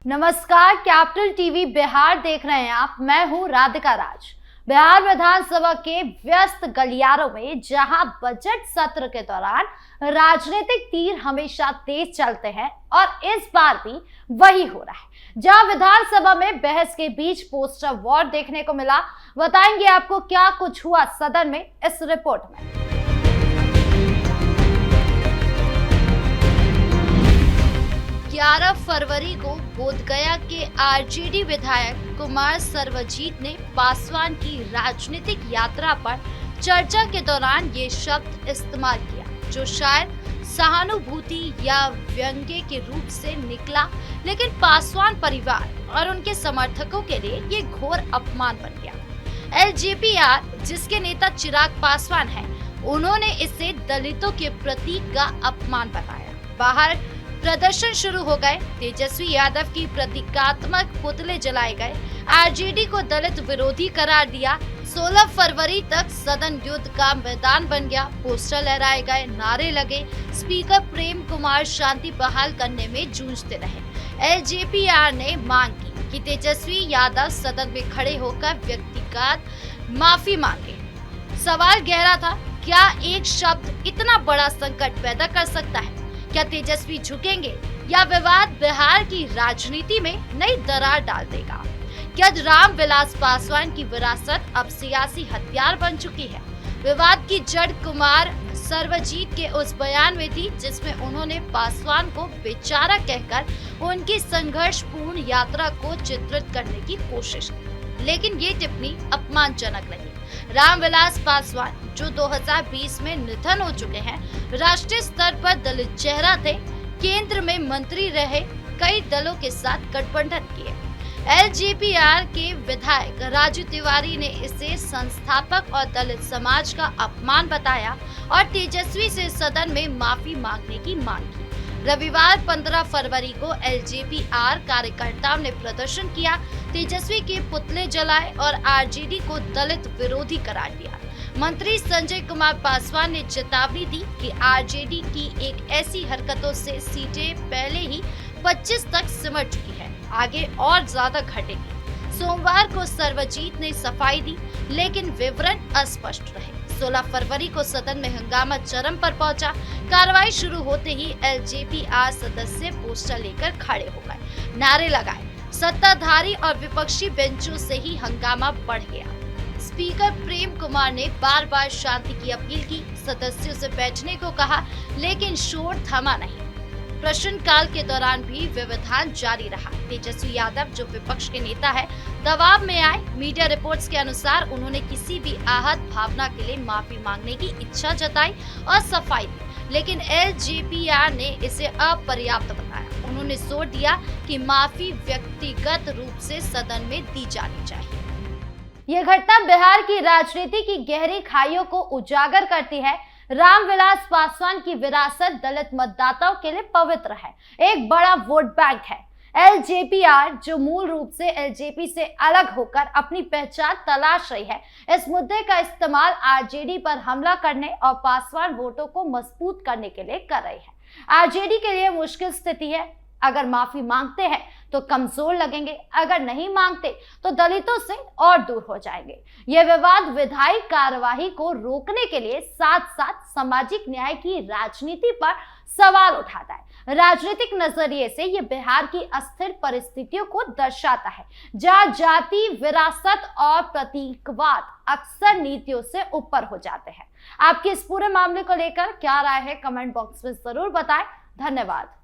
नमस्कार, capital TV Bihar देख रहे हैं आप। मैं हूं राधिका राज। बिहार विधानसभा के व्यस्त गलियारों में जहां बजट सत्र के दौरान राजनीतिक तीर हमेशा तेज चलते हैं और इस बार भी वही हो रहा है। जहां विधानसभा में बहस के बीच पोस्टर वॉर देखने को मिला, बताएंगे आपको क्या कुछ हुआ सदन में इस रिपोर्ट में। 11 फरवरी को बोधगया के आरजेडी विधायक कुमार सर्वजीत ने पासवान की राजनीतिक यात्रा पर चर्चा के दौरान ये शब्द इस्तेमाल किया, जो शायद सहानुभूति या व्यंग्य के रूप से निकला, लेकिन पासवान परिवार और उनके समर्थकों के लिए ये घोर अपमान बन गया। एलजेपीआर, जिसके नेता चिराग पासवान हैं, उन्होंने इसे दलितों के प्रतीक का अपमान बताया। बाहर प्रदर्शन शुरू हो गए, तेजस्वी यादव की प्रतीकात्मक पुतले जलाए गए, आरजेडी को दलित विरोधी करार दिया। 16 फरवरी तक सदन युद्ध का मैदान बन गया, पोस्टर लहराए गए, नारे लगे। स्पीकर प्रेम कुमार शांति बहाल करने में जूझते रहे। एलजेपीआर ने मांग की कि तेजस्वी यादव सदन में खड़े होकर व्यक्तिगत माफी मांगे। सवाल गहरा था, क्या एक शब्द इतना बड़ा संकट पैदा कर सकता है? क्या तेजस्वी झुकेंगे या विवाद बिहार की राजनीति में नई दरार डाल देगा? क्या रामविलास पासवान की विरासत अब सियासी हथियार बन चुकी है? विवाद की जड़ कुमार सर्वजीत के उस बयान में थी, जिसमें उन्होंने पासवान को बेचारा कहकर उनकी संघर्षपूर्ण यात्रा को चित्रित करने की कोशिश की, लेकिन ये टिप्पणी अपमानजनक नहीं। रामविलास पासवान, जो 2020 में निधन हो चुके हैं, राष्ट्रीय स्तर पर दलित चेहरा थे, केंद्र में मंत्री रहे, कई दलों के साथ गठबंधन किए। एलजेपीआर के विधायक राजू तिवारी ने इसे संस्थापक और दलित समाज का अपमान बताया और तेजस्वी से सदन में माफी मांगने की मांग की। रविवार 15 फरवरी को एलजेपीआर कार्यकर्ताओं ने प्रदर्शन किया, तेजस्वी के पुतले जलाए और आरजेडी को दलित विरोधी करार दिया। मंत्री संजय कुमार पासवान ने चेतावनी दी कि आरजेडी की एक ऐसी हरकतों से सीटें पहले ही 25 तक सिमट चुकी है, आगे और ज्यादा घटेगी। सोमवार को सर्वजीत ने सफाई दी, लेकिन विवरण अस्पष्ट रहे। 16 फरवरी को सदन में हंगामा चरम पर पहुंचा। कार्रवाई शुरू होते ही एलजेपीआर सदस्य पोस्टर लेकर खड़े हो गए, नारे लगाए। सत्ताधारी और विपक्षी बेंचों से ही हंगामा बढ़ गया। स्पीकर प्रेम कुमार ने बार बार शांति की अपील की, सदस्यों से बैठने को कहा, लेकिन शोर थमा नहीं। प्रश्नकाल के दौरान भी व्यवधान जारी रहा। तेजस्वी यादव, जो विपक्ष के नेता है, दबाव में आए। मीडिया रिपोर्ट्स के अनुसार उन्होंने किसी भी आहत भावना के लिए माफी मांगने की इच्छा जताई और सफाई दी, लेकिन एलजेपीआर ने इसे अपर्याप्त बताया। उन्होंने जोर दिया कि माफी व्यक्तिगत रूप से सदन में दी जानी चाहिए। यह घटना बिहार की राजनीति की गहरी खाइयों को उजागर करती है। रामविलास पासवान की विरासत दलित मतदाताओं के लिए पवित्र है, एक बड़ा वोट बैंक है। एलजेपीआर, जो मूल रूप से एलजेपी से अलग होकर अपनी पहचान तलाश रही है, इस मुद्दे का इस्तेमाल आरजेडी पर हमला करने और पासवान वोटों को मजबूत करने के लिए कर रही है। आरजेडी के लिए मुश्किल स्थिति है। अगर माफी मांगते हैं तो कमजोर लगेंगे, अगर नहीं मांगते तो दलितों से और दूर हो जाएंगे। यह विवाद विधायी कार्यवाही को रोकने के लिए साथ साथ सामाजिक न्याय की राजनीति पर सवाल उठाता है। राजनीतिक नजरिए से यह बिहार की अस्थिर परिस्थितियों को दर्शाता है, जहां जाति, विरासत और प्रतीकवाद अक्सर नीतियों से ऊपर हो जाते हैं। आपकी इस पूरे मामले को लेकर क्या राय है, कमेंट बॉक्स में जरूर बताएं। धन्यवाद।